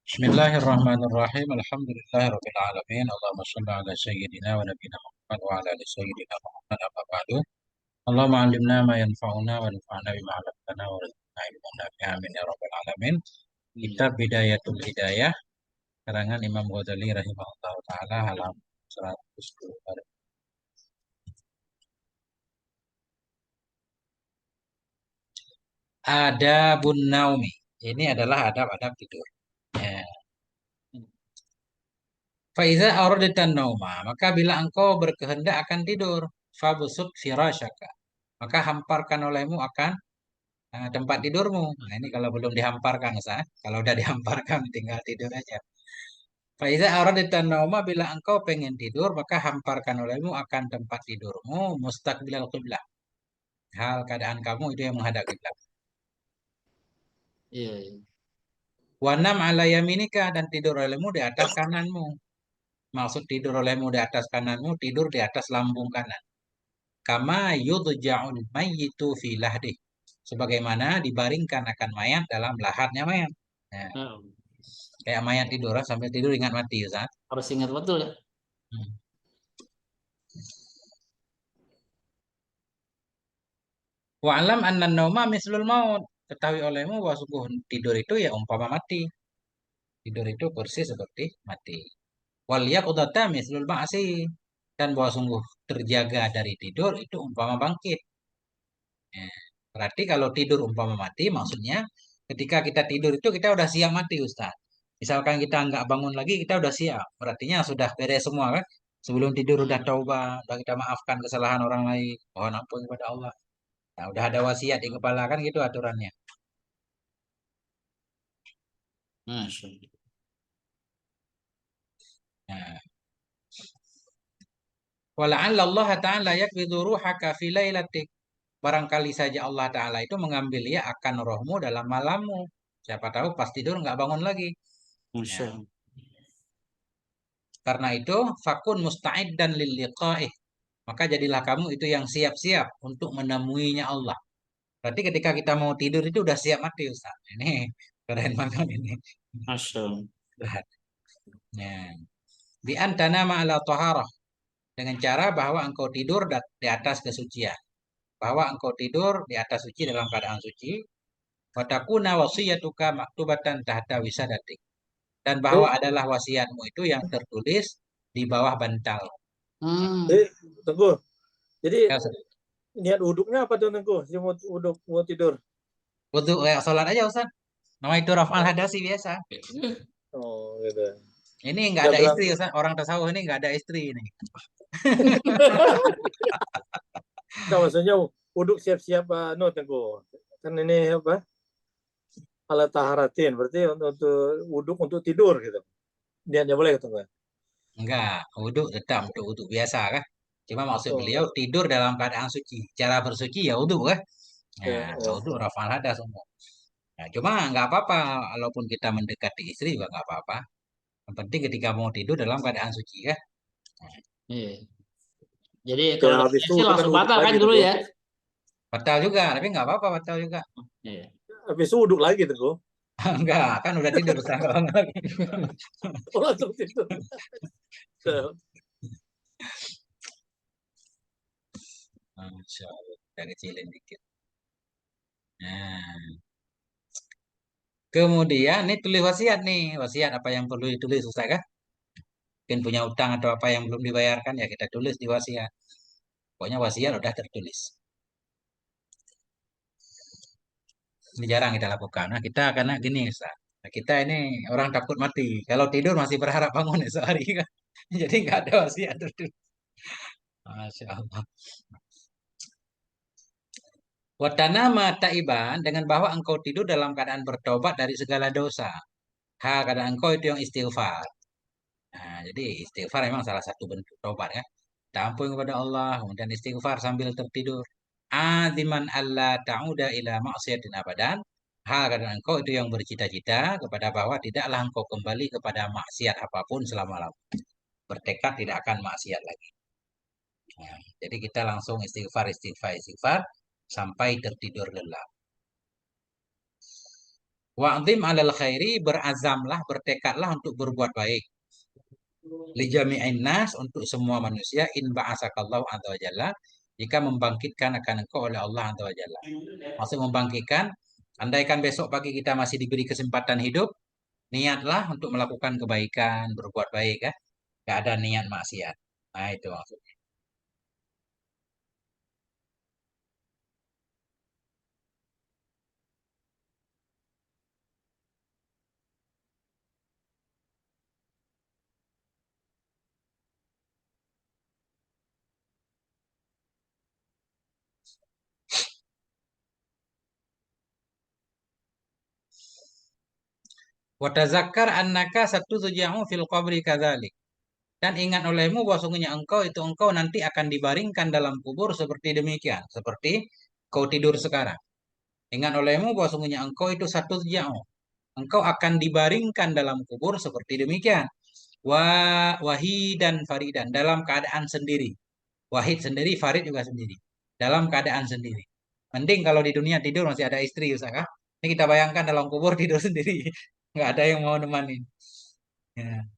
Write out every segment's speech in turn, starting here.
Bismillahirrahmanirrahim. Alhamdulillahirabbil alamin. Allahumma shalli ala sayyidina wa nabiyyina Muhammad wa ala ali sayyidina Muhammad amma ba'du. Allahumma 'allimna ma yanfa'una wa anfa'na bima 'allamtana wa rizqna ilman nafi'an amin ya rabbal alamin. Kitab Bidayatul Hidayah karangan Imam Ghazali rahimahullah taala halaman 110. Adabun naumi. Ini adalah adab-adab tidur. Ya. Faiza aradatan nauma, maka bila engkau berkehendak akan tidur, fabsut firasyaka, maka hamparkan olehmu akan tempat tidurmu. Nah, ini kalau belum dihamparkan, Ustaz. Kalau udah dihamparkan tinggal tidur aja. Faiza aradatan nauma, bila engkau pengen tidur, maka hamparkan olehmu akan tempat tidurmu mustaqbilal qiblah. Hal keadaan kamu itu yang menghadap kiblat. Iya, iya. Wanam ala yaminika, dan tidur olehmu di atas kananmu. Maksud tidur olehmu di atas kananmu, tidur di atas lambung kanan. Kama yudja'ul mayyitu fi lahdi. Sebagaimana dibaringkan akan mayat dalam lahatnya mayat. Nah, Nah, kayak mayat tidur, sambil tidur ingat mati, Ustaz. harus ingat betul ya. Hmm. Wa'lam anna nauma mislul maut. Ketahui olehmu bahwa sungguh tidur itu ya umpama mati. Tidur itu persis seperti mati. Wal yaqdata mislul ba'si. Dan bahwa sungguh terjaga dari tidur itu umpama bangkit. Ya. Berarti kalau tidur umpama mati, maksudnya ketika kita tidur itu kita udah siap mati, Ustaz. Misalkan kita nggak bangun lagi, kita udah siap. Berartinya sudah beres semua kan? Sebelum tidur udah Hmm. taubat, udah kita maafkan kesalahan orang lain, mohon ampun kepada Allah. Nah, udah ada wasiat di kepala kan gitu aturannya. Masya Allah. Nah, wala'alla Allah Ta'ala yakbidhu ruhaka fi lailatik. Barangkali saja Allah Ta'ala itu mengambil ya akan rohmu dalam malammu. Siapa tahu pas tidur nggak bangun lagi. Masya Ya. Allah. Karena itu, fakun musta'iddan lil liqa'ih. Maka jadilah kamu itu yang siap-siap untuk menemuinya Allah. Berarti ketika kita mau tidur itu udah siap mati, Ustaz. Ini keren banget ini. Masya Allah. Berat. Nah, bi antana ma'ala taharah. Dengan cara bahwa engkau tidur di atas kesucian. Bahwa engkau tidur di atas suci dalam keadaan suci. Watakuna wasiyatuka maktubatan tahta wisadatik. Dan bahwa Tuh, adalah wasiatmu itu yang tertulis di bawah bantal. Hmm. jadi Tengku. Jadi Ya, niat wuduknya apa tuh Tengku? Si mau wuduk mau tidur. Wudhu kayak sholat aja Ustaz. Nama itu raf'al hadasi biasa. Oh, gitu. Ini nggak Nggak ada bilang. istri Ustaz. Orang tasawuf ini nggak ada istri ini. Nggak, maksudnya wuduk siap-siap no Tengku. Kan ini apa? Alat taharatin. Berarti untuk wuduk untuk tidur gitu. Niatnya boleh gitu nggak? Enggak, wudhu tetap untuk wudhu biasa kan. Cuma maksud beliau Oh, tidur dalam keadaan suci. Cara bersuci ya wudhu kan. ya, Nah, ya. wudhu raf'al hadas semua. Nah, cuma nggak apa-apa. Walaupun kita mendekati istri juga nggak apa-apa. Yang penting ketika mau tidur dalam keadaan suci kan. Nah, Iya. Jadi Ya, kalau udah habis siap itu sih wuduk kan langsung wuduk batal kan lagi dulu Tengku. ya. batal juga, tapi nggak apa-apa batal juga. Iya. Habis itu wuduk lagi Tengku. Enggak, kan udah tidur Ustaz. Kalau nggak lagi. Oh, langsung tidur. Masya Allah, kita kecilin dikit. Nah, kemudian ini tulis wasiat nih. Wasiat apa yang perlu ditulis Ustaz kan? Mungkin punya utang atau apa yang belum dibayarkan ya kita tulis di wasiat. Pokoknya wasiat udah tertulis. Ini jarang kita lakukan. Nah, kita karena gini Ustaz. Nah, kita ini orang takut mati. Kalau tidur masih berharap bangun esok hari kan. Jadi nggak ada wasiat tertulis. Masya Allah. Watanama ta'iban dengan bahwa engkau tidur dalam keadaan bertobat dari segala dosa. Keadaan engkau itu yang istighfar. Nah, jadi istighfar memang salah satu bentuk tobat ya. Kita ampun kepada Allah, kemudian istighfar sambil tertidur. Aziman alla ta'uda ila maksiatin abadan. Hal keadaan engkau itu yang bercita-cita kepada bahwa tidaklah engkau kembali kepada maksiat apapun selama-lamanya. Bertekad tidak akan maksiat lagi. Nah, jadi kita langsung istighfar, istighfar, istighfar sampai tertidur lelap. Wa'zim 'alal khairi, berazamlah, bertekadlah untuk berbuat baik. Li jami'in nas, untuk semua manusia, in ba'asakallahu azza wa jalla, jika membangkitkan akan engkau oleh Allah azza wa jalla. Maksud membangkitkan, andaikan besok pagi kita masih diberi kesempatan hidup, niatlah untuk melakukan kebaikan, berbuat baik ya. Gak ada niat maksiat. Nah, itu maksudnya. Wa tazakkar annaka satuzja'u fil qabri kadzalik. Dan ingat olehmu bahwasanya engkau nanti akan dibaringkan dalam kubur seperti demikian, seperti kau tidur sekarang. Ingat olehmu bahwasanya engkau itu satuzja'u. Engkau akan dibaringkan dalam kubur seperti demikian. Wahid dan faridan, dalam keadaan sendiri. Wahid sendiri, Farid juga sendiri. Dalam keadaan sendiri. Mending kalau di dunia tidur masih ada istri, Ustaz, kah? Ini kita bayangkan dalam kubur tidur sendiri. Nggak ada yang mau nemanin. Ya.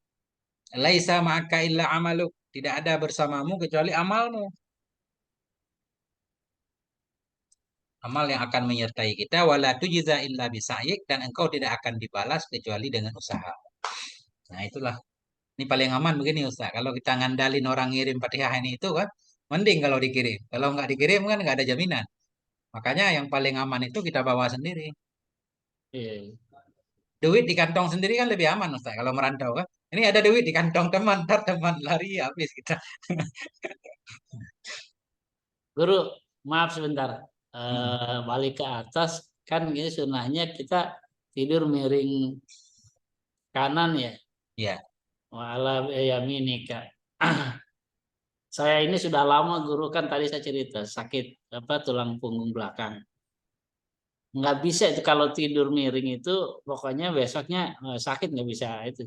Laisa ma'aka illa amaluk. Tidak ada bersamamu kecuali amalmu. Amal yang akan menyertai kita. Wala tujza illa bisa'yik. Dan engkau tidak akan dibalas kecuali dengan usaha. Nah, itulah. Ini paling aman begini Ustaz. Kalau kita ngandalin orang ngirim Fatihah ini itu kan, mending kalau dikirim. Kalau nggak dikirim kan nggak ada jaminan. Makanya yang paling aman itu kita bawa sendiri. Iya. Duit di kantong sendiri kan lebih aman Ustaz kalau merantau kan. Ini ada duit di kantong teman, ntar teman lari habis kita. Guru, maaf sebentar. Hmm, Balik ke atas kan ini sunahnya kita tidur miring kanan ya. ya. Wala yaminika. Saya ini sudah lama guru kan tadi saya cerita sakit apa tulang punggung belakang. Nggak bisa itu kalau tidur miring itu pokoknya besoknya sakit nggak bisa itu.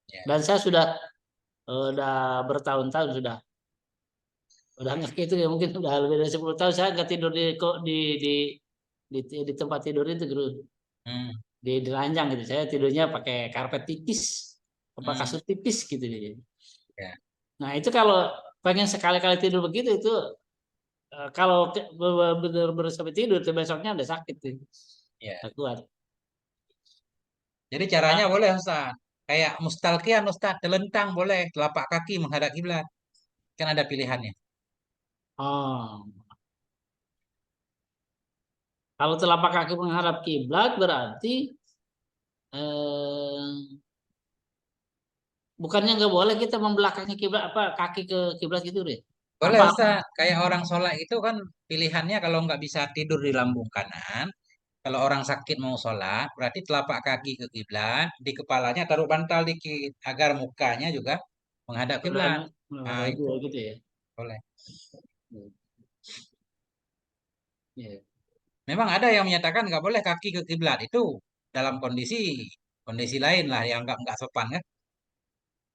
Ya. Dan saya udah bertahun-tahun udah nggak gitu ya mungkin udah lebih dari 10 tahun saya nggak tidur di tempat tidur itu guru Hmm, di ranjang gitu saya tidurnya pakai karpet tipis apa hmm, kasur tipis gitu jadi. ya. Nah itu kalau pengen sekali-kali tidur begitu itu kalau benar-benar sampai tidur tuh besoknya udah sakit tuh Ya. nggak kuat. Jadi caranya Ah, boleh Ustaz. Kayak mustalqiyan Ustaz, telentang boleh, telapak kaki menghadap kiblat. Kan ada pilihannya. oh kalau telapak kaki menghadap kiblat berarti eh, bukannya nggak boleh kita membelakangi kiblat apa kaki ke kiblat gitu deh. Boleh Apa? Ustaz, kayak orang sholat itu kan pilihannya kalau nggak bisa tidur di lambung kanan, kalau orang sakit mau sholat, berarti telapak kaki ke kiblat, di kepalanya taruh bantal dikit, agar mukanya juga menghadap kiblat. Nah, Ada itu dua gitu ya. boleh. Iya. Memang ada yang menyatakan nggak boleh kaki ke kiblat itu dalam kondisi kondisi lain lah yang nggak sopan kan.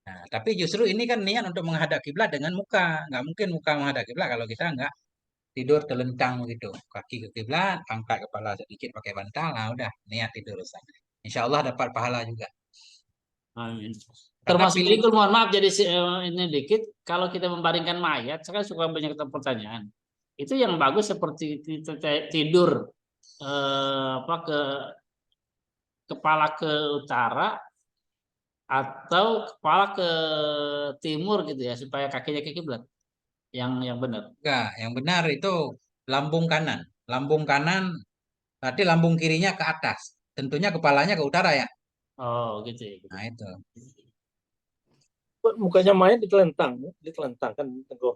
Nah, tapi justru ini kan niat untuk menghadap kiblat dengan muka, nggak mungkin muka menghadap kiblat kalau kita nggak tidur telentang gitu, kaki ke kiblat, angkat kepala sedikit pakai bantal, nah udah niat tidur Ustaz. Insya Allah dapat pahala juga. Amin. Karena Termasuk pilih juga mohon maaf jadi ini dikit kalau kita membaringkan mayat saya kan suka banyak pertanyaan. Itu yang bagus seperti tidur apa ke kepala ke utara atau kepala ke timur gitu ya supaya kakinya ke kiblat. Yang benar. enggak, yang benar itu lambung kanan. Lambung kanan berarti lambung kirinya ke atas. Tentunya kepalanya ke utara ya. Oh gitu ya. Nah itu. Mukanya mayat ditelentang kan Tengku.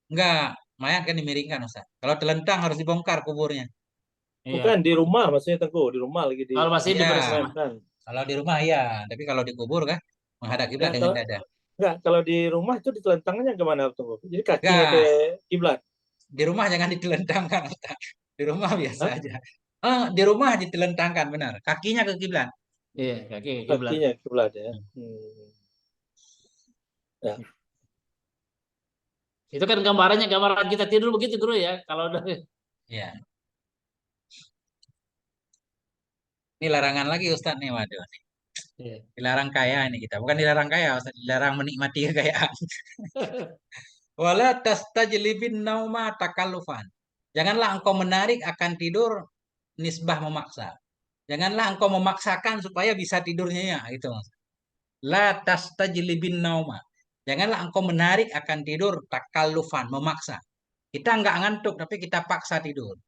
Enggak, mayat kan dimiringkan Ustaz. Kalau telentang harus dibongkar kuburnya. Iya. Bukan di rumah maksudnya Tengku, di rumah lagi Kalau masih hidup bersama. Ya, disemayamkan. kalau di rumah ya, tapi kalau dikubur kan menghadap kiblat Enggak dengan kalau dada. enggak kalau di rumah itu ditelentangnya gimana Tengku? Jadi kakinya ke Enggak, kiblat. di rumah jangan ditelentangkan Ustaz. Di rumah biasa Hah? aja. Di rumah ditelentangkan benar. Kakinya ke kiblat. Iya, kaki ke kiblat. Kakinya ke kiblat ya. Hmm. Ya. Itu kan gambarannya gambaran kita tidur begitu guru ya. Kalau udah Ya. Ini larangan lagi Ustaz nih, waduh. Iya. Dilarang kaya ini kita. Bukan dilarang kaya, Ustaz. Dilarang menikmati kekayaan. Wala tastajlibin nauma takallufan. Janganlah engkau menarik akan tidur nisbah memaksa. Janganlah engkau memaksakan supaya bisa tidurnya ya, gitu. La tastajlibin nauma. Janganlah engkau menarik akan tidur takallufan, memaksa. Kita nggak ngantuk, tapi kita paksa tidur.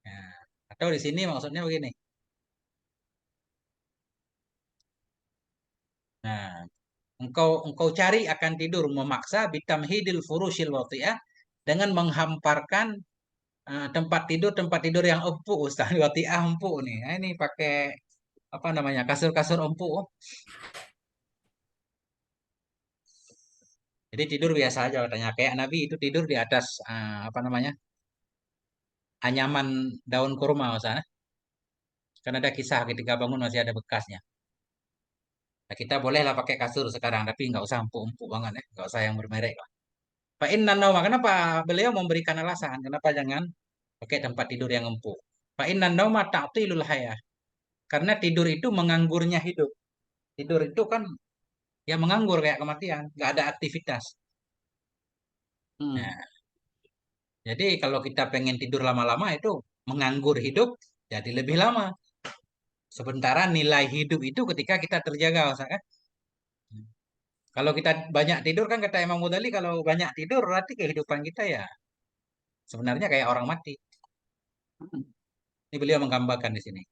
Nah, atau di sini maksudnya begini. Nah, engkau cari akan tidur memaksa bitamhidil furushil wati'ah dengan menghamparkan tempat tidur yang empuk Ustaz. Wati'ah empuk nih. Nah, ini pakai apa namanya? Kasur-kasur empuk. Jadi tidur biasa aja katanya. Kayak Nabi itu tidur di atas apa namanya? Anyaman daun kurma Ustaz. Kan ada kisah ketika bangun masih ada bekasnya. Nah, kita bolehlah pakai kasur sekarang, tapi nggak usah empuk-empuk banget ya. Nggak usah yang bermerek. Pak Innan Nauma, kenapa beliau memberikan alasan? Kenapa jangan pakai tempat tidur yang empuk? Pak Innan Nauma ta'tilul hayah. Karena tidur itu menganggurnya hidup. Tidur itu kan ya menganggur kayak kematian, nggak ada aktivitas. Hmm. Nah, jadi kalau kita pengen tidur lama-lama itu menganggur hidup, jadi lebih lama. Sementara nilai hidup itu ketika kita terjaga, Ustaz, kan? Kalau kita banyak tidur kan kata Imam Ghazali, kalau banyak tidur berarti kehidupan kita ya sebenarnya kayak orang mati. Ini beliau menggambarkan di sini.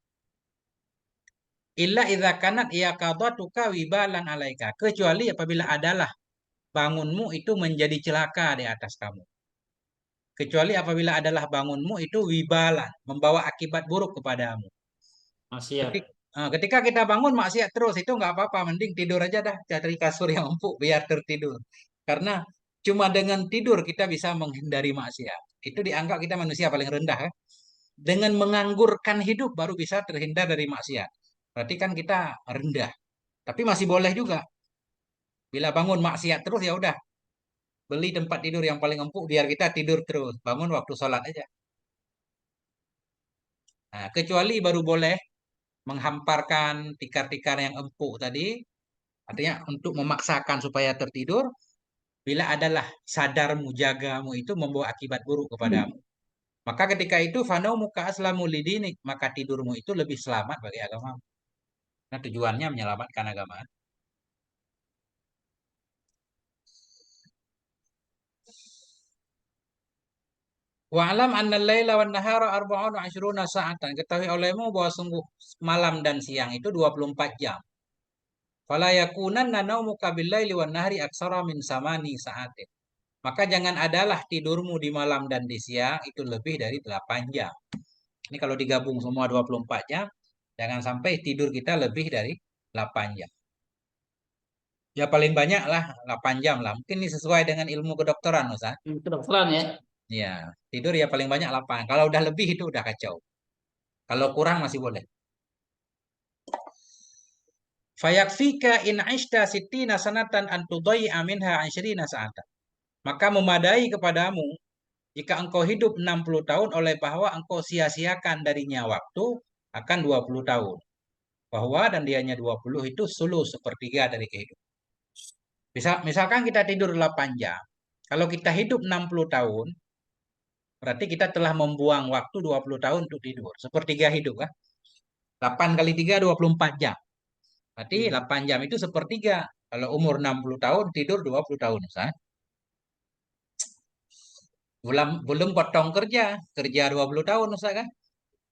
Illa idza kanat iyaqadatuka wibalan alaika. Kecuali apabila adalah bangunmu itu menjadi celaka di atas kamu. Kecuali apabila adalah bangunmu itu wibalan, membawa akibat buruk kepadamu. Maksiat. Ketika kita bangun maksiat terus itu nggak apa-apa, mending tidur aja dah, cari kasur yang empuk biar tertidur. Karena cuma dengan tidur kita bisa menghindari maksiat. Itu dianggap kita manusia paling rendah, kan? Dengan menganggurkan hidup baru bisa terhindar dari maksiat. Berarti kan kita rendah. Tapi masih boleh juga. Bila bangun maksiat terus ya udah, beli tempat tidur yang paling empuk biar kita tidur terus. Bangun waktu sholat aja. Nah, kecuali baru boleh menghamparkan tikar-tikar yang empuk tadi, artinya untuk memaksakan supaya tertidur, bila adalah sadarmu, jagamu itu membawa akibat buruk kepadamu. Maka ketika itu muka aslamu lidinik, maka tidurmu itu lebih selamat bagi agama. Nah, tujuannya menyelamatkan agama. Wa'lam anna al-laila wan nahara arba'un wa ashruna sa'atan. Ketahui olehmu bahwa sungguh malam dan siang itu 24 jam. Fala yakunanna naumuka bil-laili wan nahari aksara min samani sa'atin. Maka jangan adalah tidurmu di malam dan di siang itu lebih dari 8 jam. Ini kalau digabung semua 24 jam, jangan sampai tidur kita lebih dari 8 jam. Ya paling banyak lah 8 jam lah. Mungkin ini sesuai dengan ilmu kedokteran, Ustaz. Kedokteran ya. Ya, tidur ya paling banyak 8. Kalau udah lebih itu udah kacau. Kalau kurang masih boleh. Fayakfika in ishta sittina sanatan an tudayya minha 20 sa'atan. Maka memadai kepadamu jika engkau hidup 60 tahun oleh bahwa engkau sia-siakan darinya waktu akan 20 tahun. Bahwa dan dianya 20 itu sulu sepertiga dari kehidupan. Misalkan kita tidur 8 jam. Kalau kita hidup 60 tahun, berarti kita telah membuang waktu 20 tahun untuk tidur. Sepertiga hidup kan? 8 kali 3 24 jam. Berarti 8 jam itu sepertiga. Kalau umur 60 tahun, tidur 20 tahun. Ustaz. Belum potong kerja. Kerja 20 tahun Ustaz kan?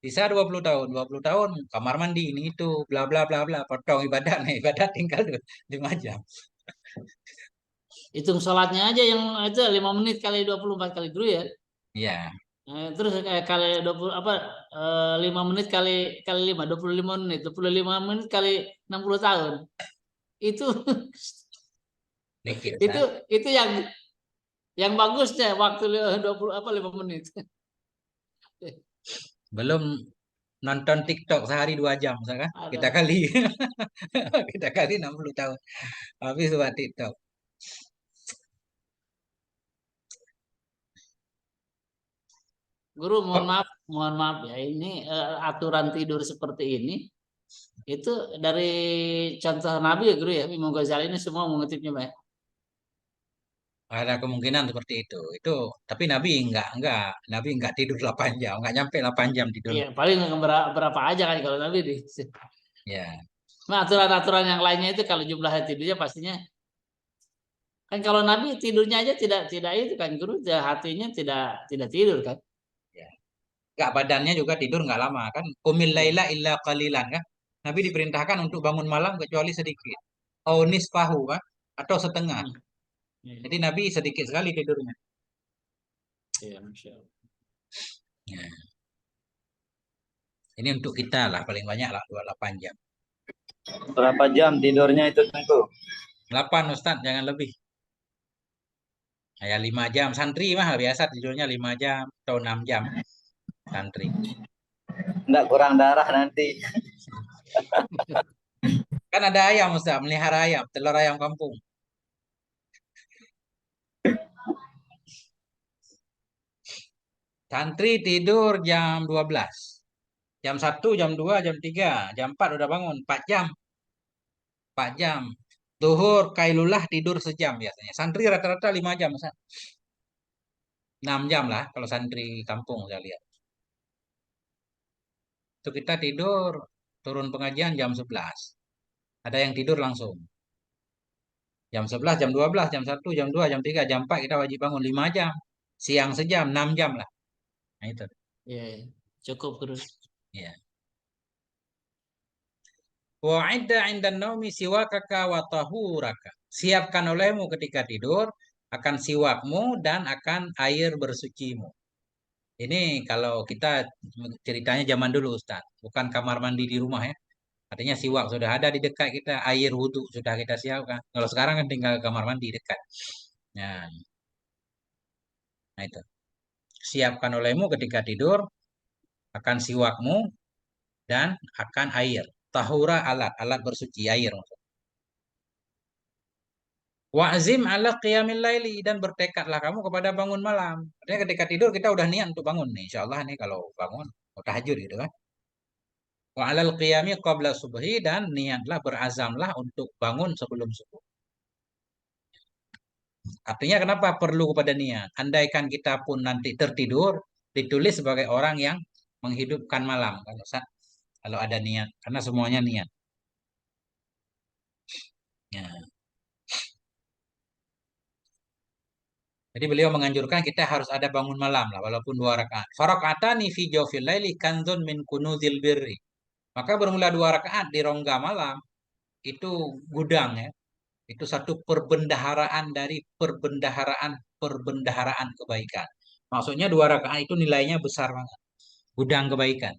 Bisa 20 tahun. 20 tahun kamar mandi ini itu. Bla bla bla bla. Potong ibadah. Nah, ibadah tinggal 5 jam. Hitung sholatnya aja yang itu 5 menit kali 24 kali dulu ya. Iya. Terus kali 20 apa 5 menit kali 5 25 menit 25 menit kali 60 tahun. Itu Dikit, itu Ustaz. itu yang bagusnya waktu 20 apa 5 menit. Belum nonton TikTok sehari 2 jam, Ustaz kan? Kita Ada. kali. Kita kali 60 tahun. Habis buat TikTok. Guru, mohon maaf ya. Ini aturan tidur seperti ini itu dari contoh Nabi ya, Guru ya. Imam Ghazali ini semua mengutipnya, Pak. Ada kemungkinan seperti itu. Tapi Nabi enggak tidur 8 jam, enggak nyampe 8 jam tidur. Iya, paling berapa aja kan kalau Nabi di. Ya. Nah, aturan-aturan yang lainnya itu kalau jumlah tidurnya pastinya kan kalau Nabi tidurnya aja tidak itu kan, Guru, hatinya tidak tidur kan. Ya. Enggak, badannya juga tidur enggak lama kan. Qumil laila illa qalilan kan. Nabi diperintahkan untuk bangun malam kecuali sedikit. Oh, nisfahu kan, atau setengah. Hmm. Iya. Jadi Nabi sedikit sekali tidurnya. Iya, Masya Allah. Ya. Ini untuk kita lah paling banyak lah 28 jam. Berapa jam tidurnya itu Tengku? 8 Ustaz, jangan lebih. Ya 5 jam. Santri mah biasa tidurnya 5 jam atau 6 jam. Santri. Enggak kurang darah nanti. Kan ada ayam Ustaz, melihara ayam, telur ayam kampung. Santri tidur jam 12. Jam 1, jam 2, jam 3, jam 4 udah bangun. 4 jam. 4 jam. Zuhur, kailulah tidur sejam biasanya. Santri rata-rata 5 jam Ustaz. 6 jam lah kalau santri kampung saya lihat. Itu kita tidur, turun pengajian jam 11. Ada yang tidur langsung. Jam 11, jam 12, jam 1, jam 2, jam 3, jam 4 kita wajib bangun 5 jam. Siang sejam, 6 jam lah. Nah itu. Iya, cukup, Guru. Ya. Wa'idda 'indan naumi siwakaka wa tahuraka. Siapkan olehmu ketika tidur akan siwakmu dan akan air bersucimu. Ini kalau kita ceritanya zaman dulu Ustaz, bukan kamar mandi di rumah ya. Artinya siwak sudah ada di dekat kita, air wudhu sudah kita siapkan. Kalau sekarang kan tinggal kamar mandi dekat. Nah itu. Siapkan olehmu ketika tidur akan siwakmu dan akan air. Tahura alat bersuci air. Wa'zim ala qiyamil laili, dan bertekadlah kamu kepada bangun malam. Artinya ketika tidur kita udah niat untuk bangun nih. Insyaallah nih kalau bangun mau tahajud gitu kan. Wa alal qiyami qabla subhi, dan niatlah berazamlah untuk bangun sebelum subuh. Artinya kenapa perlu kepada niat? Andaikan kita pun nanti tertidur, ditulis sebagai orang yang menghidupkan malam kalau ada niat, karena semuanya niat. Ya. Jadi beliau menganjurkan kita harus ada bangun malam lah, walaupun 2 rakaat. Farakatani fi jawfil laili kanzun min kunuzil birri. Maka bermula 2 rakaat di rongga malam itu gudang ya. Itu satu perbendaharaan dari perbendaharaan kebaikan. Maksudnya 2 rakaat itu nilainya besar banget. Gudang kebaikan.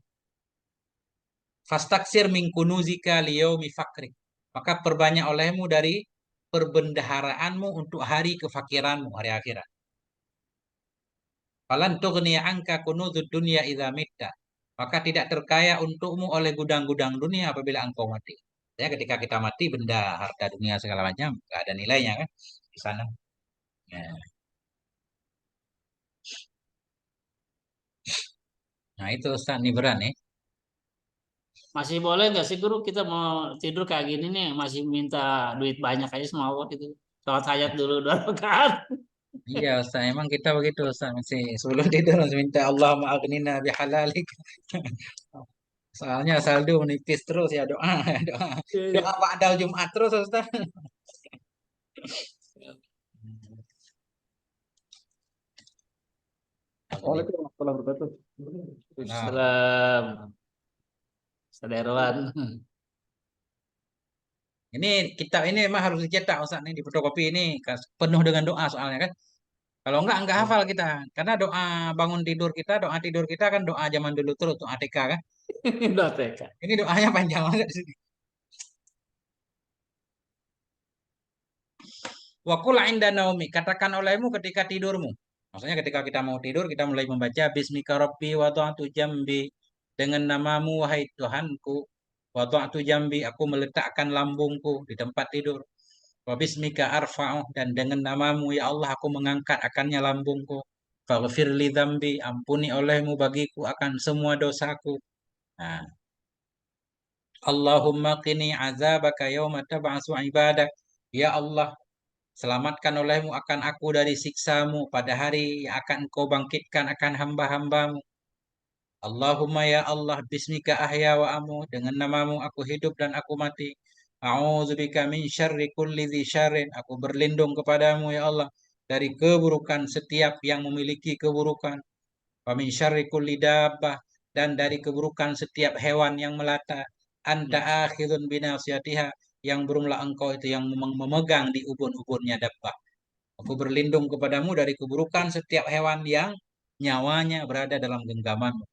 Fastaksir min kunuzika liyaumi fakrik. Maka perbanyak olehmu dari perbendaharaanmu untuk hari kefakiranmu, hari akhirat. Falan tughni anka kunuzud dunya idza mitta. Maka tidak terkaya untukmu oleh gudang-gudang dunia apabila engkau mati. Ya, ketika kita mati, benda harta dunia segala macam nggak ada nilainya kan di sana. Ya. Nah itu Ustaz, ini berat nih. Masih boleh nggak sih, Guru, kita mau tidur kayak gini nih, masih minta duit banyak aja sama Allah gitu. Sholat hajat dulu 2 rakaat. Iya Ustaz, emang kita begitu Ustaz, masih sebelum tidur harus minta Allah ma'aghnina bihalalik. Soalnya saldo menipis terus ya, doa doa doa ba'dal Jumat terus Ustaz. Waalaikumsalam warahmatullahi wabarakatuh. Salam. Sadarwan. Ini kitab ini memang harus dicetak Ustaz, nih di fotokopi ini penuh dengan doa soalnya kan. Kalau enggak hafal kita. Karena doa bangun tidur kita, doa tidur kita kan doa zaman dulu terus, doa TK kan. Udah TK. Ini doanya panjang banget di sini. Wa qul 'inda naumi, katakan olehmu ketika tidurmu. Maksudnya ketika kita mau tidur, kita mulai membaca Bismika Rabbi wada'tu jambi, dengan namamu wahai Tuhanku, wada'tu jambi, aku meletakkan lambungku di tempat tidur. Wa bismika arfa'u, dan dengan namamu ya Allah aku mengangkat akannya lambungku. Faghfir li dzambi, ampuni olehmu bagiku akan semua dosaku. Nah, Allahumma qini azabaka yauma tab'atsu ibadak. Ya Allah, selamatkan olehmu akan aku dari siksamu pada hari yang akan engkau bangkitkan akan hamba-hambamu. Allahumma ya Allah, bismika ahya wa amu, dengan namamu aku hidup dan aku mati. A'udzubika min syarri kulli dzi syarrin, aku berlindung kepadamu ya Allah dari keburukan setiap yang memiliki keburukan. Wa min syarri kulli dabbah, dan dari keburukan setiap hewan yang melata. Anta akhidun binasiyatiha, yang berumlah engkau itu yang memegang di ubun-ubunnya dabbah. Aku berlindung kepadamu dari keburukan setiap hewan yang nyawanya berada dalam genggamanmu.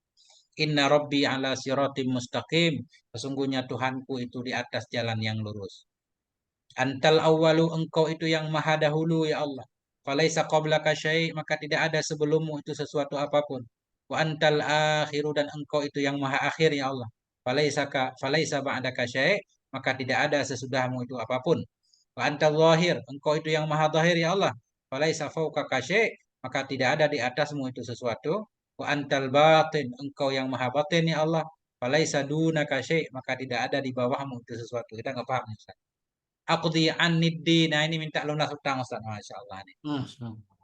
Inna Rabbi ala siratim mustaqim. Sesungguhnya Tuhanku itu di atas jalan yang lurus. Antal awwalu, engkau itu yang maha dahulu ya Allah. Falaisa qablaka syai', maka tidak ada sebelummu itu sesuatu apapun. Wa antal akhiru, dan engkau itu yang maha akhir ya Allah. Falaisa ba'daka syai', maka tidak ada sesudahmu itu apapun. Wa antal zahir, engkau itu yang maha zahir ya Allah. Falaisa fawqaka syai', maka tidak ada di atasmu itu sesuatu. Wa antal batin, engkau yang maha batin ya Allah. Falaisa dunaka syai', maka tidak ada di bawahmu itu sesuatu. Kita nggak paham Ustaz. Aqdi anniddi, nah ini minta lunas hutang Ustaz. Masya Allah nih. Masya Allah.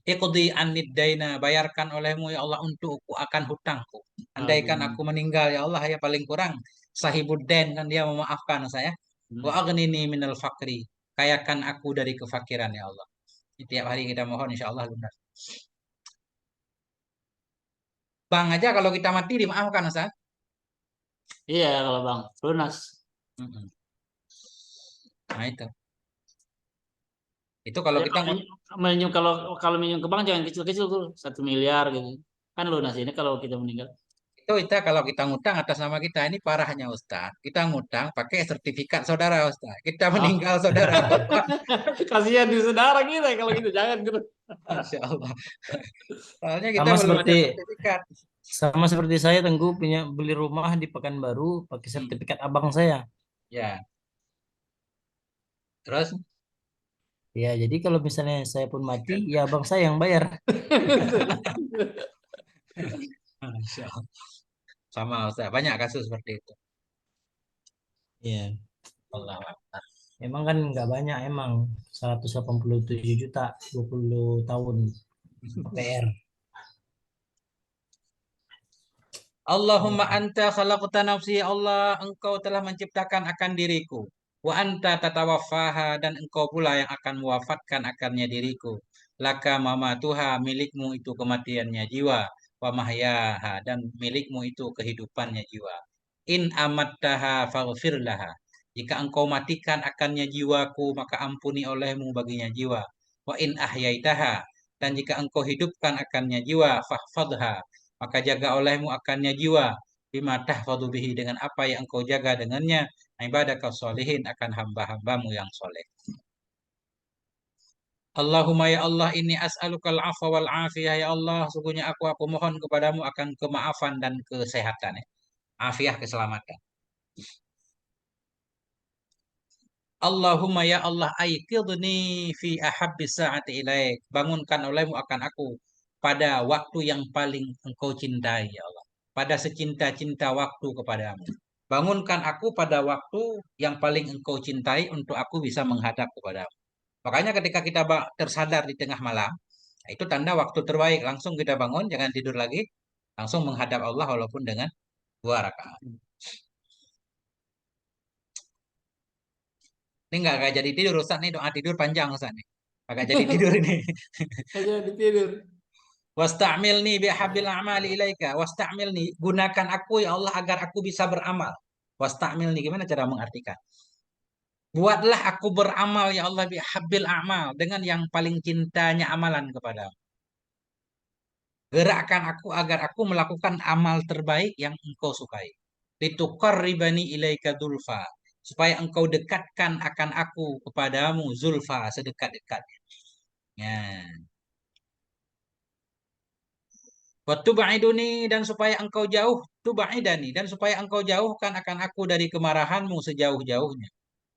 Iqdi anniddaina, bayarkan olehmu ya Allah untukku akan hutangku. Andaikan Amin. aku meninggal ya Allah, ya paling kurang sahibudden, kan dia memaafkan saya. Wa aghnini minal fakri, kayakan aku dari kefakiran ya Allah. Ini tiap hari kita mohon insya Allah lunas. Bang aja kalau kita mati dimaafkan Ustaz. Iya kalau Bang, lunas. Mm-mm. Nah itu kalau Ya, kita kalau minjem ke bank jangan kecil-kecil tuh 1 miliar gitu. Kan lunas ini kalau kita meninggal. itu kita kalau kita ngutang atas nama kita, ini parahnya Ustaz. Kita ngutang pakai sertifikat saudara Ustaz. Kita Oh. meninggal saudara. Kasihan di saudara kita kalau gitu jangan gitu. Masya Allah. Soalnya kita Sama belum ada seperti sertifikat. sama seperti saya Tengku punya beli rumah di Pekanbaru pakai sertifikat abang saya. Ya. Terus Ya, jadi kalau misalnya saya pun mati, ya abang saya yang bayar. Masya Allah. Sama Ustaz, banyak kasus seperti itu. Iya. Allah. Emang kan nggak banyak emang 187 juta 20 tahun PR. Allahumma anta khalaqta nafsi, ya Allah, engkau telah menciptakan akan diriku. Wa anta tatawaffaha, dan engkau pula yang akan mewafatkan akannya diriku. Laka mamatuha, milikmu itu kematiannya jiwa. Wa mahyaha, dan milikmu itu kehidupannya jiwa. In amattaha faghfir laha. Jika engkau matikan akannya jiwaku, maka ampuni olehmu baginya jiwa. Wa in ahyaitaha, dan jika engkau hidupkan akannya jiwa, fahfadha, maka jaga olehmu akannya jiwa. Bima tahfadhu bihi, dengan apa yang engkau jaga dengannya. Ibadaka sholihin, akan hamba-hambamu yang soleh. Allahumma ya Allah, ini as'alukal afwa wal afiyah ya Allah. Sungguhnya aku mohon kepadamu akan kemaafan dan kesehatan. Ya. Afiah, keselamatan. Allahumma ya Allah, aiqidni fi ahabbis sa'ati ilaik. Bangunkan olehmu akan aku pada waktu yang paling engkau cintai ya Allah. Pada secinta-cinta waktu kepadamu. Bangunkan aku pada waktu yang paling engkau cintai untuk aku bisa menghadap kepadamu. Makanya ketika kita tersadar di tengah malam, itu tanda waktu terbaik. Langsung kita bangun, jangan tidur lagi. Langsung menghadap Allah walaupun dengan 2 rakaat. Ini nggak jadi tidur Ustaz nih, doa tidur panjang Ustaz nih. Agak jadi tidur ini. Aja tidur. Wasta'milni bihabil a'mali ilaika. Wasta'milni, gunakan aku ya Allah agar aku bisa beramal. Wasta'milni, gimana cara mengartikan? Buatlah aku beramal ya Allah bihabil a'mal, dengan yang paling cintanya amalan kepadamu. Gerakkan aku agar aku melakukan amal terbaik yang engkau sukai. Lituqarribani ilaika zulfa, supaya engkau dekatkan akan aku kepadamu zulfa, sedekat-dekatnya. Ya. Wa tub'iduni, dan supaya engkau jauh, tub'idani, dan supaya engkau jauhkan akan aku dari kemarahanmu sejauh-jauhnya.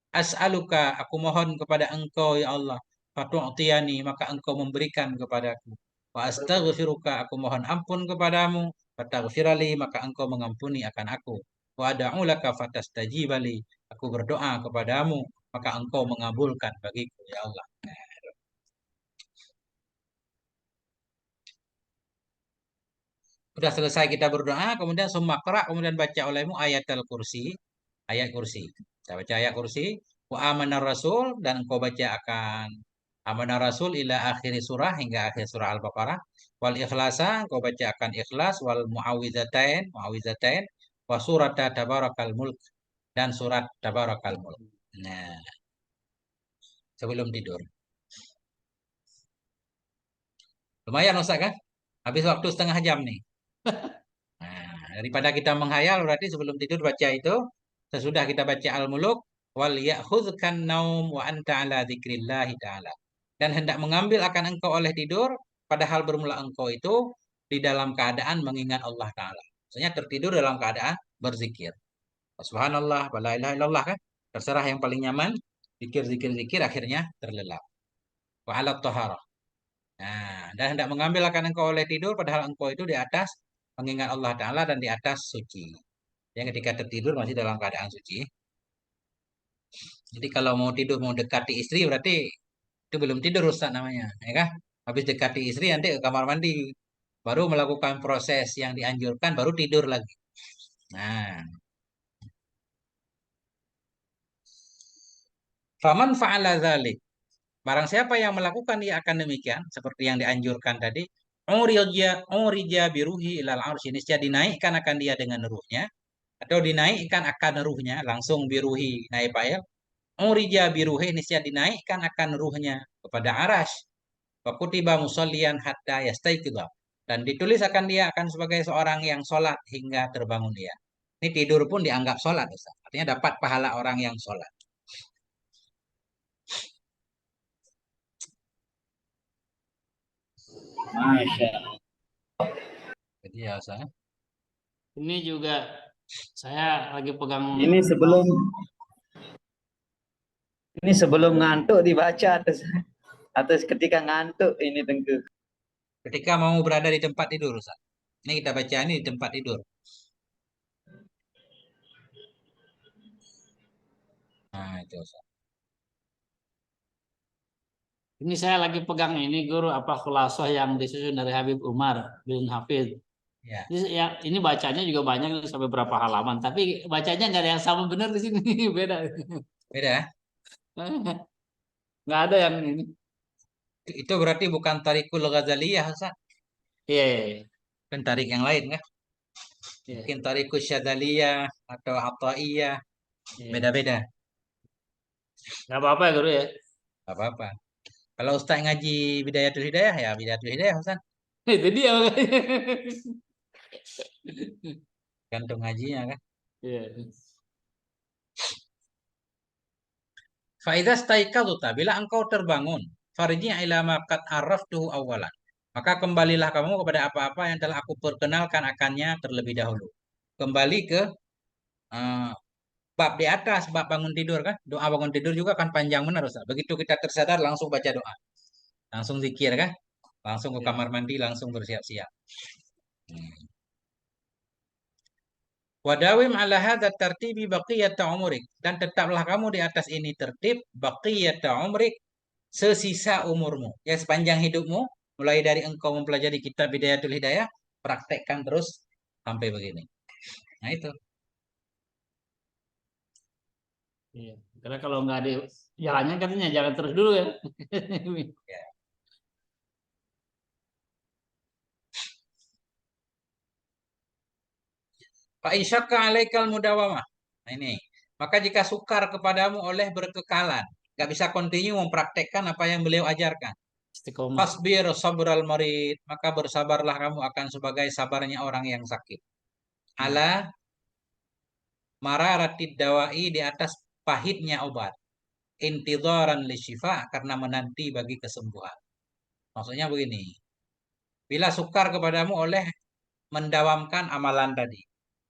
As'aluka, aku mohon kepada engkau ya Allah, fatu'tiyani, maka engkau memberikan kepadaku. Wa astaghfiruka, aku mohon ampun kepadamu. Fastaghfirali, maka engkau mengampuni akan aku. Wa ad'u laka fatastajibali, aku berdoa kepadamu, maka engkau mengabulkan bagiku, ya Allah. Sudah selesai kita berdoa, kemudian summa qra, kemudian baca olehmu ayat al-kursi, ayat kursi. Kita baca ayat kursi. Wa amanar rasul, dan engkau baca akan amanar rasul ila akhir surah, hingga akhir surah Al-Baqarah. Wal ikhlasa, engkau baca akan ikhlas. Wal muawwizatain, wa surat tabarakal mulk, dan surat tabarakal mulk. Nah, sebelum tidur. Lumayan Ustaz kan? Habis waktu setengah jam nih. Nah, daripada kita menghayal, berarti sebelum tidur baca itu. Sesudah kita baca Al-Muluk, wal ya'khudhkan naum wa anta ala dzikrillahi ta'ala. Dan hendak mengambil akan engkau oleh tidur, padahal bermula engkau itu di dalam keadaan mengingat Allah Ta'ala. Maksudnya tertidur dalam keadaan berzikir. Subhanallah, wa la ilaha illallah kan? Terserah yang paling nyaman, zikir, akhirnya terlelap. Wa ala taharah. Nah, dan hendak mengambil akan engkau oleh tidur, padahal engkau itu di atas mengingat Allah Ta'ala dan di atas suci. Yang ketika tertidur masih dalam keadaan suci. Jadi kalau mau tidur, mau dekati istri, berarti itu belum tidur Ustaz namanya. Ya kan? Habis dekati istri, nanti ke kamar mandi. Baru melakukan proses yang dianjurkan, baru tidur lagi. Nah, faman fa'ala dzalik. Barang siapa yang melakukan ia akan demikian, seperti yang dianjurkan tadi, urija biruhi ilal arsy, niscaya dinaikkan akan dia dengan ruhnya, atau dinaikkan akan ruhnya, langsung biruhi naik fa'il. Urija biruhi, niscaya dinaikkan akan ruhnya kepada arasy. Wa kutiba musallian hatta yastaiqidha, dan ditulis akan dia akan sebagai seorang yang sholat hingga terbangun dia. Ini tidur pun dianggap sholat, Ustaz. Artinya dapat pahala orang yang sholat. Masya. Jadi ya Ustaz. Ini juga saya lagi pegang. Ini sebelum ngantuk dibaca atau ketika ngantuk ini Tengku. Ketika mau berada di tempat tidur, Ustaz. Ini kita baca ini di tempat tidur. Nah, itu Ustaz. Ini saya lagi pegang ini guru apa khulasoh yang disusun dari Habib Umar bin Hafid. Ya. Ini bacanya juga banyak sampai berapa halaman, tapi bacanya nggak ada yang sama benar di sini, beda. Beda ya? Nggak ada yang ini. Itu berarti bukan Tariqul Ghazaliyah, Ustaz. Iya. Kan tarik yang lain kan? Iya. Mungkin Tariqul Syadzaliyah atau Athaiyah. Iya. Beda-beda. Nggak apa-apa ya guru ya. Gak apa-apa. Kalau Ustaz ngaji Bidayatul Hidayah, ya Bidayatul Hidayah, Ustaz. Itu dia makanya. Gantung ngajinya kan? Iya. Faidah staikadhuta, bila engkau terbangun, farji' ila ma qad araftuhu awalan. Maka kembalilah kamu kepada apa-apa yang telah aku perkenalkan akannya terlebih dahulu. Kembali ke bab di atas, bab bangun tidur kan? Doa bangun tidur juga kan panjang benar Ustaz. Begitu kita tersadar langsung baca doa. Langsung zikir kan? Langsung ke kamar mandi, langsung bersiap-siap. Wadawim ala hadza tartibi baqiyata umrik, dan tetaplah kamu di atas ini tertib baqiyata umrik, sesisa umurmu. Ya sepanjang hidupmu, mulai dari engkau mempelajari kitab Bidayatul Hidayah, praktekkan terus sampai begini. Nah itu. Iya. Karena kalau nggak ada jalannya katanya jalan terus dulu ya. Ya. Fa insyaqqa 'alaikal mudawamah. Nah ini. Maka jika sukar kepadamu oleh berkekalan, nggak bisa continue mempraktekkan apa yang beliau ajarkan. Istiqomah. Fasbir sabral marid, maka bersabarlah kamu akan sebagai sabarnya orang yang sakit. Ala mararatid dawai, di atas pahitnya obat. Intidharan li syifa, karena menanti bagi kesembuhan. Maksudnya begini. Bila sukar kepadamu oleh mendawamkan amalan tadi,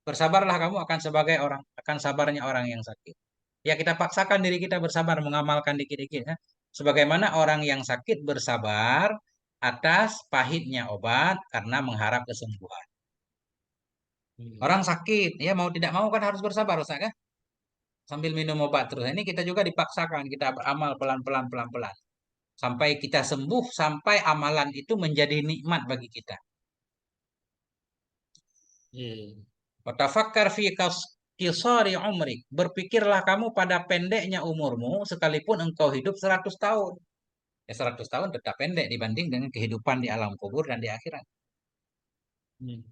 bersabarlah kamu akan sabarnya orang yang sakit. Ya kita paksakan diri kita bersabar mengamalkan dikit-dikit ya. Sebagaimana orang yang sakit bersabar atas pahitnya obat karena mengharap kesembuhan. Orang sakit, ya mau tidak mau kan harus bersabar, Ustaz kan? Sambil minum obat terus. Ini kita juga dipaksakan, kita beramal pelan-pelan, pelan-pelan. Sampai kita sembuh, sampai amalan itu menjadi nikmat bagi kita. Iya. Watafakkar fi qisari umrik. Berpikirlah kamu pada pendeknya umurmu sekalipun engkau hidup 100 tahun. Ya 100 tahun tetap pendek dibanding dengan kehidupan di alam kubur dan di akhirat. Hmm.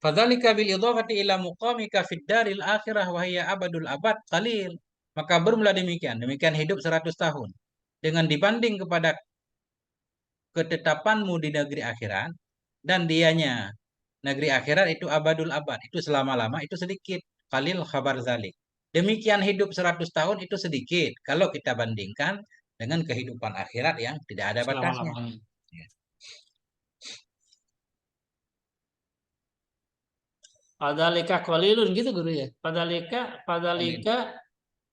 Fadzalika bil idhafati ila muqamika fid daril akhirah wa hiya abadul abad qalil. Maka bermula demikian, demikian hidup 100 tahun. Dengan dibanding kepada ketetapanmu di negeri akhirat dan dianya negeri akhirat itu abadul abad, itu selama-lama, itu sedikit. Qalil khabar zalik. Demikian hidup 100 tahun itu sedikit kalau kita bandingkan dengan kehidupan akhirat yang tidak ada batasnya. Selama-lamanya. Ya. Padalika qalilun gitu guru ya. Padalika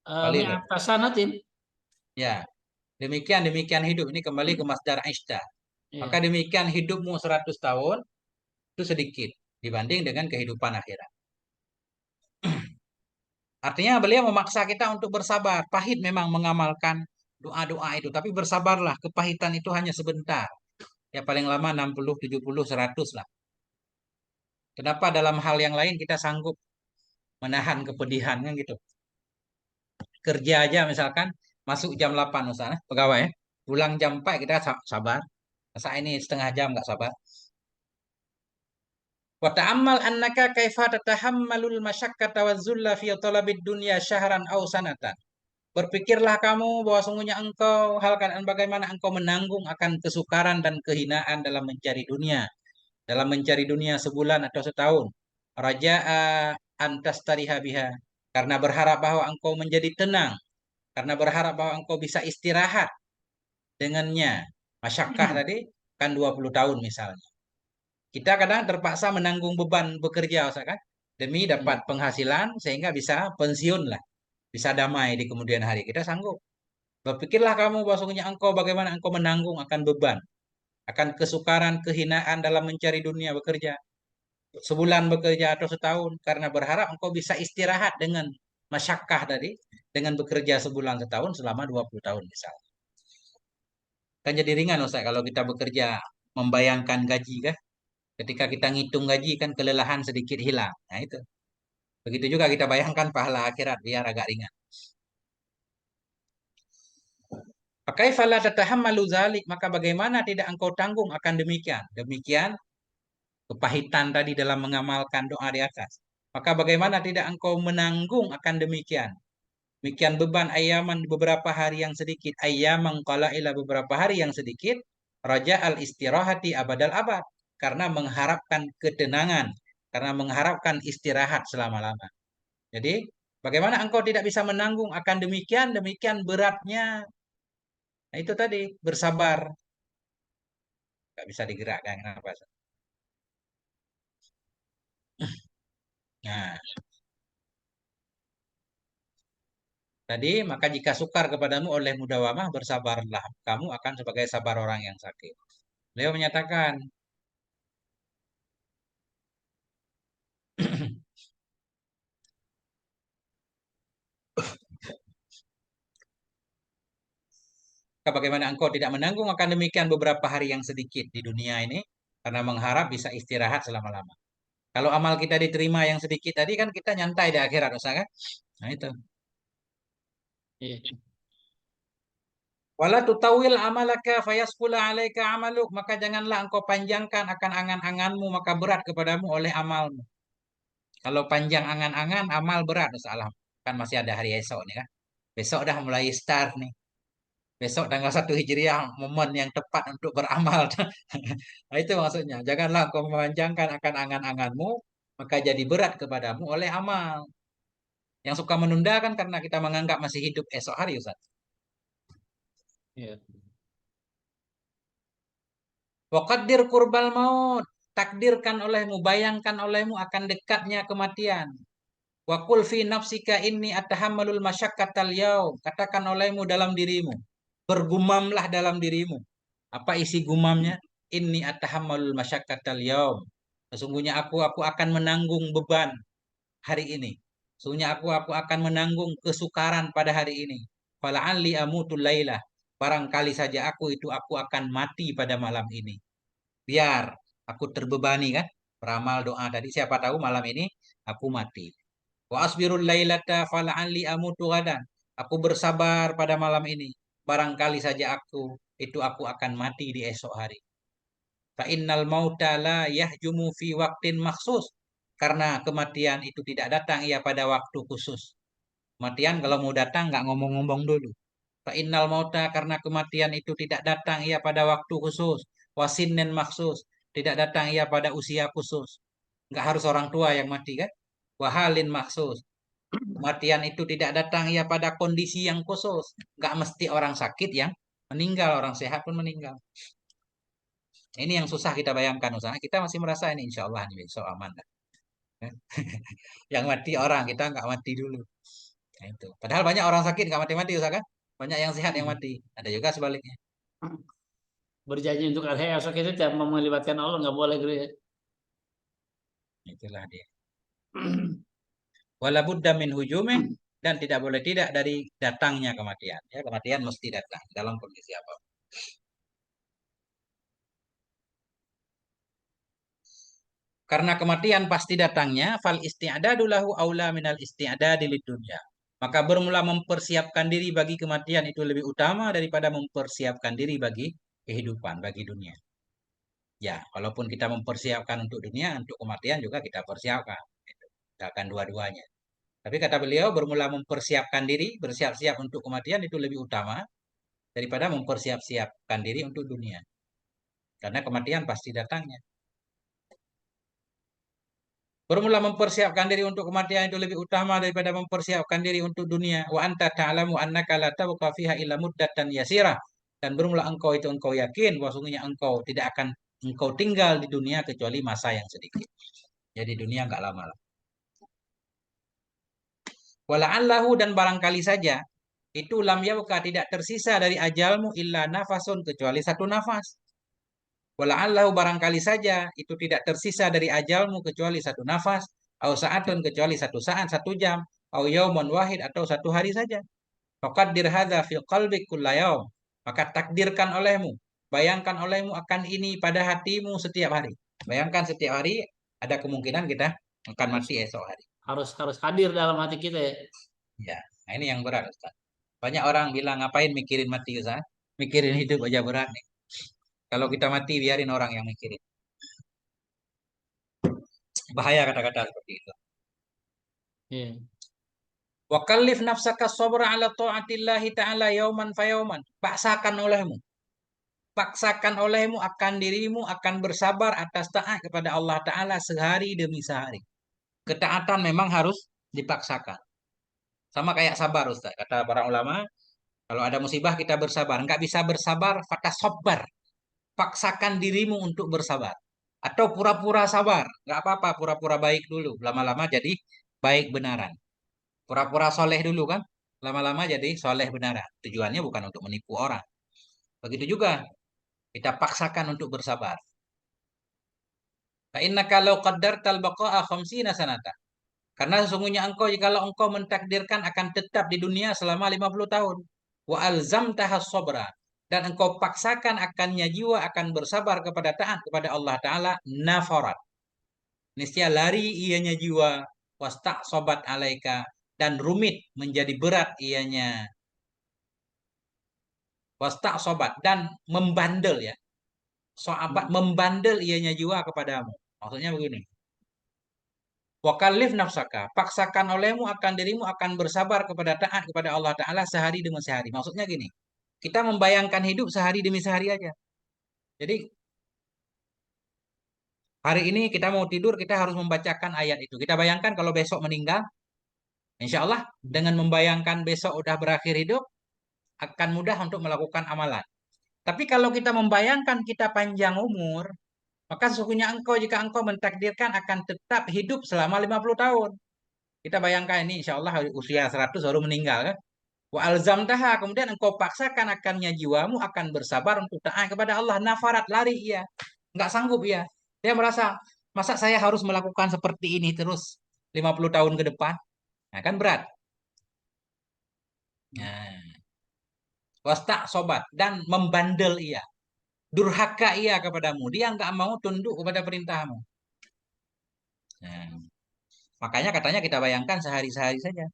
Qalilun. mi'ata sanatin. Ya, demikian hidup. Ini kembali ke masdar ishta. Iya. Maka demikian hidupmu 100 tahun itu sedikit dibanding dengan kehidupan akhirat. Artinya beliau memaksa kita untuk bersabar. Pahit memang mengamalkan doa-doa itu, tapi bersabarlah. Kepahitan itu hanya sebentar. Ya paling lama 60, 70, 100 lah. Kenapa dalam hal yang lain kita sanggup menahan kepedihan kan gitu. Kerja aja misalkan masuk jam 8 misalnya pegawai ya. Pulang jam 4 kita sabar. Masa ini setengah jam nggak sabar. Wa ta'ammal annaka kaifa tatahammalul masyaqqata waz-zulla fi talabid dunya syahran aw sanatan. Berpikirlah kamu bahwa sungguhnya engkau hal keadaan bagaimana engkau menanggung akan kesukaran dan kehinaan dalam mencari dunia. Dalam mencari dunia sebulan atau setahun. Raja'a antastariha biha. Karena berharap bahwa engkau menjadi tenang. Karena berharap bahwa engkau bisa istirahat dengannya. Masyakkah tadi kan 20 tahun misalnya. Kita kadang terpaksa menanggung beban bekerja, Ustaz, kan? Demi dapat penghasilan sehingga bisa pensiun lah. Bisa damai di kemudian hari. Kita sanggup. Berpikirlah kamu bahwasanya engkau bagaimana engkau menanggung akan beban, akan kesukaran, kehinaan dalam mencari dunia bekerja. Sebulan bekerja atau setahun karena berharap engkau bisa istirahat dengan masyakkah tadi, dengan bekerja sebulan setahun selama 20 tahun misalnya. Kan jadi ringan Ustaz kalau kita bekerja membayangkan gaji kan. Ketika kita ngitung gaji kan kelelahan sedikit hilang. Nah itu. Begitu juga kita bayangkan pahala akhirat biar agak ringan. Pakai fala tatahammalu zalik, maka bagaimana tidak engkau tanggung akan demikian? Demikian kepahitan tadi dalam mengamalkan doa di atas. Maka bagaimana tidak engkau menanggung akan demikian? Demikian beban ayaman beberapa hari yang sedikit, ayaman qalailah beberapa hari yang sedikit, raja al istirahati abadal abad, karena mengharapkan ketenangan, karena mengharapkan istirahat selama-lama. Jadi, bagaimana engkau tidak bisa menanggung akan demikian beratnya. Nah, itu tadi, bersabar. Nggak bisa digerakkan. Kenapa? Nah, tadi, maka jika sukar kepadamu oleh mudawamah, bersabarlah. Kamu akan sebagai sabar orang yang sakit. Beliau menyatakan, bagaimana engkau tidak menanggung akan demikian beberapa hari yang sedikit di dunia ini, karena mengharap bisa istirahat selama-lama. Kalau amal kita diterima yang sedikit tadi kan kita nyantai di akhirat, Ustaz kan? Nah itu. Iya. Wala tutawil amalaka fayaskula alaika amaluk. Maka janganlah engkau panjangkan akan angan-anganmu, maka berat kepadamu oleh amalmu. Kalau panjang angan-angan, amal berat. Salah. Kan masih ada hari esok nih kan. Besok dah mulai start nih. Besok tanggal 1 Hijriah, momen yang tepat untuk beramal. Nah, itu maksudnya. Janganlah engkau memanjangkan akan angan-anganmu, maka jadi berat kepadamu oleh amal. Yang suka menunda kan karena kita menganggap masih hidup esok hari, Ustaz. Iya. Waqaddir kurbal maut. Takdirkan olehmu, bayangkan olehmu akan dekatnya kematian. Wa qul fi nafsika inni atahammalul masyakkatal yaum. Katakan olehmu dalam dirimu. Bergumamlah dalam dirimu. Apa isi gumamnya? Inni atahammalul masyakkatal yaum. Sesungguhnya aku akan menanggung beban hari ini. Sesungguhnya aku akan menanggung kesukaran pada hari ini. Fala'alli amutul lailah. Barangkali saja aku akan mati pada malam ini. Biar aku terbebani kan. Beramal doa tadi siapa tahu malam ini aku mati. Wa asbirul lailata fala'alli amutu gadan. Aku bersabar pada malam ini. Barangkali saja aku akan mati di esok hari. Fa innal mauta la yahjumu fi waqtin maksus. Karena kematian itu tidak datang ia pada waktu khusus. Kematian kalau mau datang nggak ngomong-ngomong dulu. Fa innal mauta karena kematian itu tidak datang ia pada waktu khusus. Wasinnen maksus. Tidak datang ia pada usia khusus. Nggak harus orang tua yang mati kan? Wahalin maksus. Kematian itu tidak datang ia pada kondisi yang khusus. Nggak mesti orang sakit yang meninggal. Orang sehat pun meninggal. Ini yang susah kita bayangkan. Usaha kita masih merasa ini insya Allah ini besok aman. Yang mati orang, kita nggak mati dulu. Nah, itu. Padahal banyak orang sakit nggak mati-mati, Ustaz kan? Banyak yang sehat yang mati. Ada juga sebaliknya. Berjanji untuk hari esok itu tidak melibatkan Allah, nggak boleh gitu ya. Itulah dia. Wala budda min hujumih dan tidak boleh tidak dari datangnya kematian. Ya, kematian mesti datang dalam kondisi apa. Karena kematian pasti datangnya, fal isti'adadu lahu aula minal isti'adadi lid dunya. Maka bermula mempersiapkan diri bagi kematian itu lebih utama daripada mempersiapkan diri bagi kehidupan, bagi dunia. Ya, walaupun kita mempersiapkan untuk dunia, untuk kematian juga kita persiapkan. Kita akan dua-duanya. Tapi kata beliau, bermula mempersiapkan diri, bersiap-siap untuk kematian itu lebih utama daripada mempersiap-siapkan diri untuk dunia. Karena kematian pasti datangnya. Bermula mempersiapkan diri untuk kematian itu lebih utama daripada mempersiapkan diri untuk dunia. Wa anta ta'lamu annaka la tabqa fiha illa muddatan yasirah. Dan bermula engkau yakin bahwa sungguhnya engkau tinggal di dunia kecuali masa yang sedikit. Jadi dunia enggak lama lah. Wala'allahu dan barangkali saja itu lam yabqa tidak tersisa dari ajalmu illa nafasun kecuali satu nafas. Wala'allahu barangkali saja itu tidak tersisa dari ajalmu kecuali satu nafas, au sa'atun kecuali satu saat, satu jam, au yaumun wahid atau satu hari saja. Faqaddir hadza fi qalbik kulla yaum. Maka takdirkan olehmu, bayangkan olehmu akan ini pada hatimu setiap hari. Bayangkan setiap hari ada kemungkinan kita akan mati esok hari. Harus hadir dalam hati kita ya. Ya, nah ini yang berat Ustaz. Banyak orang bilang ngapain mikirin mati Ustaz? Mikirin hidup aja berat nih. Kalau kita mati biarin orang yang mikirin. Bahaya kata-kata seperti itu. Iya. Wa kallif nafsaka sabra ala ta'atillahi ta'ala yauman fayauman. Paksakan olehmu akan dirimu akan bersabar atas taat kepada Allah Ta'ala sehari demi sehari. Ketaatan memang harus dipaksakan. Sama kayak sabar Ustaz. Kata para ulama, kalau ada musibah kita bersabar. Enggak bisa bersabar, fata sabar. Paksakan dirimu untuk bersabar. Atau pura-pura sabar. Enggak apa-apa, pura-pura baik dulu. Lama-lama jadi baik benaran. Pura-pura soleh dulu kan. Lama-lama jadi soleh benaran. Tujuannya bukan untuk menipu orang. Begitu juga. Kita paksakan untuk bersabar. Fa innaka law qaddartal baqa'a 50 sanata. Karena sesungguhnya jikalau engkau mentakdirkan akan tetap di dunia selama 50 tahun. Wa alzamtaha sabra. Dan engkau paksakan akannya jiwa akan bersabar kepada taat kepada Allah Ta'ala. Nafarat. Niscaya lari ianya jiwa. Wasta' sobat alaika. Dan rumit menjadi berat ianya. Wasta' sobat. Dan membandel ya. Soabat membandel ianya jiwa kepadamu. Maksudnya begini. Wakallif nafsaka, paksakan olehmu akan dirimu akan bersabar kepada taat kepada Allah Ta'ala sehari demi sehari. Maksudnya gini, kita membayangkan hidup sehari demi sehari aja. Jadi, hari ini kita mau tidur, kita harus membacakan ayat itu. Kita bayangkan kalau besok meninggal, insya Allah dengan membayangkan besok udah berakhir hidup, akan mudah untuk melakukan amalan. Tapi kalau kita membayangkan kita panjang umur, maka sesungguhnya jika engkau mentakdirkan akan tetap hidup selama 50 tahun. Kita bayangkan ini insya Allah usia 100 baru meninggal kan. Wa alzamtaha, kemudian engkau paksakan akannya jiwamu akan bersabar untuk taat kepada Allah. Nafarat, lari ia. Nggak sanggup ia. Dia merasa, masa saya harus melakukan seperti ini terus 50 tahun ke depan? Nah, kan berat. Nah, wastak sobat, dan membandel ia. Durhaka ia kepadamu. Dia nggak mau tunduk kepada perintahmu. Nah, makanya katanya kita bayangkan sehari-sehari saja.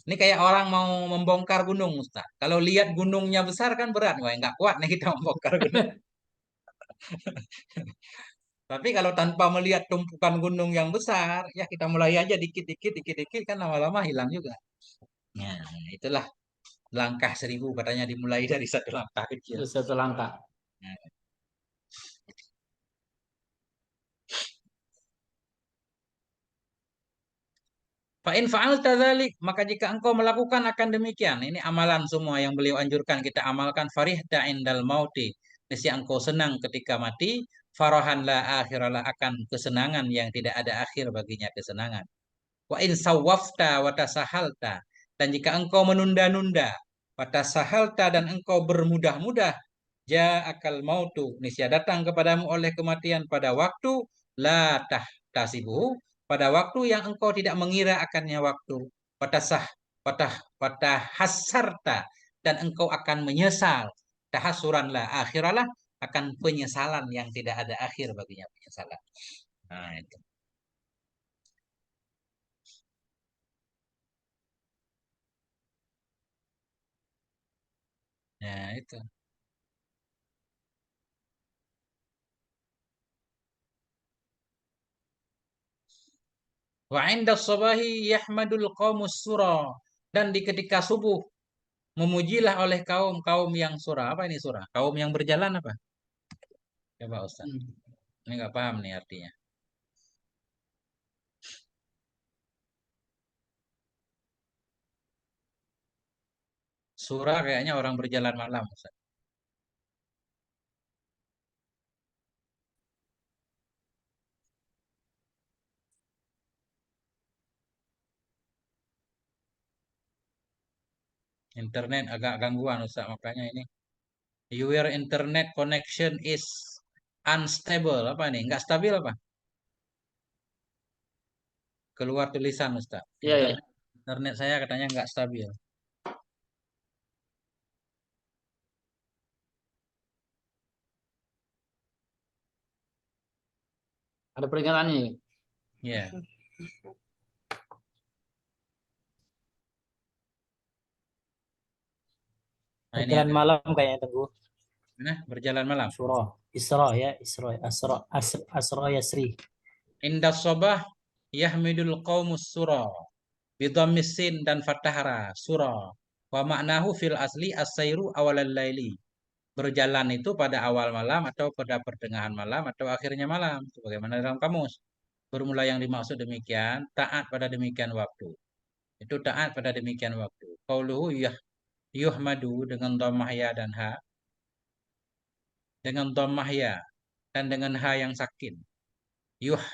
Ini kayak orang mau membongkar gunung, Ustaz. Kalau lihat gunungnya besar kan berat, wah nggak kuat nih kita membongkar gunung. Tapi kalau tanpa melihat tumpukan gunung yang besar, ya kita mulai aja dikit-dikit, dikit-dikit kan lama-lama hilang juga. Nah, itulah langkah 1000 katanya dimulai dari satu langkah kecil. Itu satu langkah. Nah, Fa'in fa'alta dzalik, maka jika engkau melakukan akan demikian, ini amalan semua yang beliau anjurkan kita amalkan. Farihta indal mauti, nescaya engkau senang ketika mati. Farahan la akhiralah, akan kesenangan yang tidak ada akhir baginya kesenangan. Wa in sawwafta wa tasahalta, dan jika engkau menunda-nunda, wa tasahalta, dan engkau bermudah-mudah, ja'akal mautu, niscaya datang kepadamu oleh kematian pada waktu la tahtasibu, pada waktu yang engkau tidak mengira akannya waktu. Watasah watah watah hasarta, dan engkau akan menyesal. Tahasuran la akhiralah, akan penyesalan yang tidak ada akhir baginya penyesalan. Nah, itu. Nah, itu. Wa 'inda sabahi yahmadul qaumus sura, dan di ketika subuh memujilah oleh kaum-kaum yang sura. Apa ini sura? Kaum yang berjalan apa? Coba Ustaz. Ini nggak paham nih artinya. Sura kayaknya orang berjalan malam, Ustaz. Internet agak gangguan Ustaz, makanya ini. Your internet connection is unstable. Apa nih? Nggak stabil apa? Keluar tulisan Ustaz. Iya, ya. Internet saya katanya nggak stabil. Ada peringatannya. Ya. Nah, ini Berjalan ada. malam kayaknya Teguh. Nah, berjalan malam. Surah. Isra ya, Isra, Asra Yasri. Indah sobah yahmidul qaumus sura. Bidhammis sin dan fathahra sura. Wa maknahu fil asli as-sairu awalal laili. Berjalan itu pada awal malam atau pada pertengahan malam atau akhirnya malam. Sebagaimana dalam kamus. Bermula yang dimaksud demikian, taat pada demikian waktu. Itu taat pada demikian waktu. Qauluhu yuhmadu dengan dhammah ya dan ha. Dengan dhammah ya dan dengan ha yang sakin. Yuh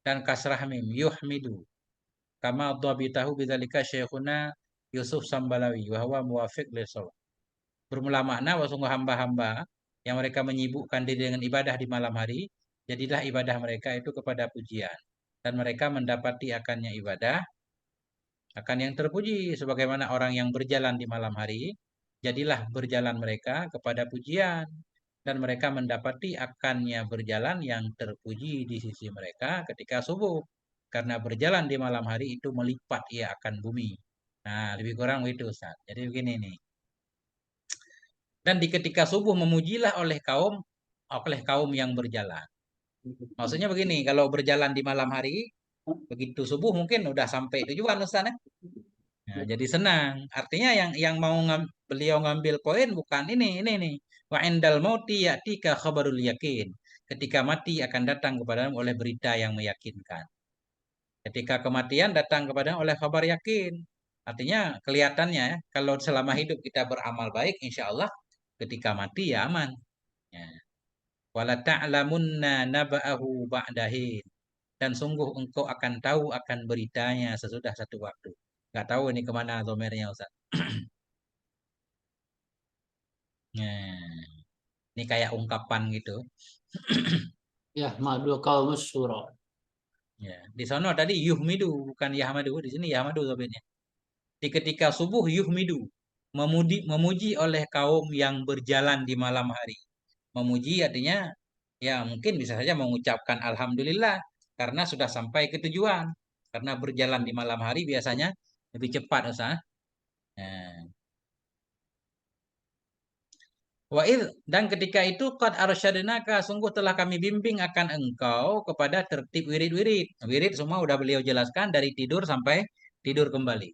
dan kasrah mim. Yuhmidu. Kama dhabitahu bidzalika Syekhuna Yusuf Sambalawi wa huwa muwafiq lisawab. Bermula makna sungguh hamba-hamba yang mereka menyibukkan diri dengan ibadah di malam hari, jadilah ibadah mereka itu kepada pujian, dan mereka mendapati akannya ibadah akan yang terpuji, sebagaimana orang yang berjalan di malam hari, jadilah berjalan mereka kepada pujian, dan mereka mendapati akannya berjalan yang terpuji di sisi mereka ketika subuh, karena berjalan di malam hari itu melipat ia akan bumi. Nah, lebih kurang itu Ustaz. Jadi begini nih. Dan di ketika subuh memujilah oleh kaum yang berjalan. Maksudnya begini, kalau berjalan di malam hari, begitu subuh mungkin udah sampai tujuan Ustaz ya. Nah, jadi senang. Artinya yang mau beliau ngambil poin bukan ini nih. Wa indal mauti ya'tika khabarul yakin. Ketika mati akan datang kepadamu oleh berita yang meyakinkan. Ketika kematian datang kepada oleh kabar yakin. Artinya kelihatannya ya, kalau selama hidup kita beramal baik, insya Allah ketika mati ya aman. Ya. Wala ta'lamunna naba'ahu ba'dahin. dan sungguh engkau akan tahu akan beritanya sesudah satu waktu. Nggak tahu ini kemana domernya Ustaz. Nah, ini kayak ungkapan gitu. Ya, madu kaum syura. Ya, di sana tadi yuhmidu bukan yahmadu, di sini yahmadu sobatnya. Di ketika subuh yuhmidu, memuji oleh kaum yang berjalan di malam hari. Memuji artinya ya mungkin bisa saja mengucapkan alhamdulillah karena sudah sampai ke tujuan. Karena berjalan di malam hari biasanya lebih cepat Ustaz. Nah, dan ketika itu qad arsyadnaka sungguh telah kami bimbing akan engkau kepada tertib wirid-wirid. Wirid semua udah beliau jelaskan dari tidur sampai tidur kembali.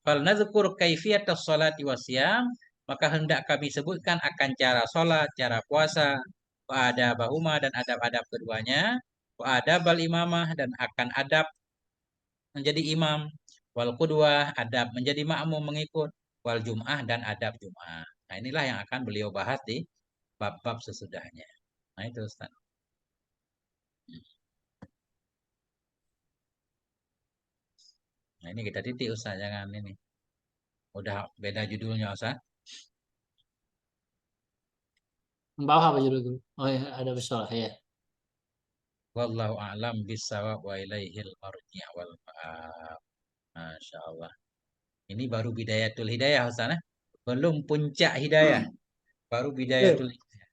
Fal nadzkur kaifiyatas sholati wasyam, maka hendak kami sebutkan akan cara sholat, cara puasa, wa adabahuma dan adab-adab keduanya, wa adabal imamah dan akan adab menjadi imam, wal qudwah adab menjadi makmum mengikut, wal jum'ah dan adab jum'ah. Nah, inilah yang akan beliau bahas di bab-bab sesudahnya. Nah, itu Ustaz. Nah, ini kita titik Ustaz, jangan ini. Udah beda judulnya Ustaz. Bawah apa judul itu? Oh ya, ada bersalah ya. Wallahu a'lam bissawab wa ilaihil marji' wal ma'ab. Masya Allah. Ini baru bidayatul hidayah Ustaz. Belum puncak hidayah. Baru bidayatul hidayah.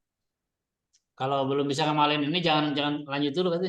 Kalau belum bisa ngamalin ini jangan lanjut dulu katanya.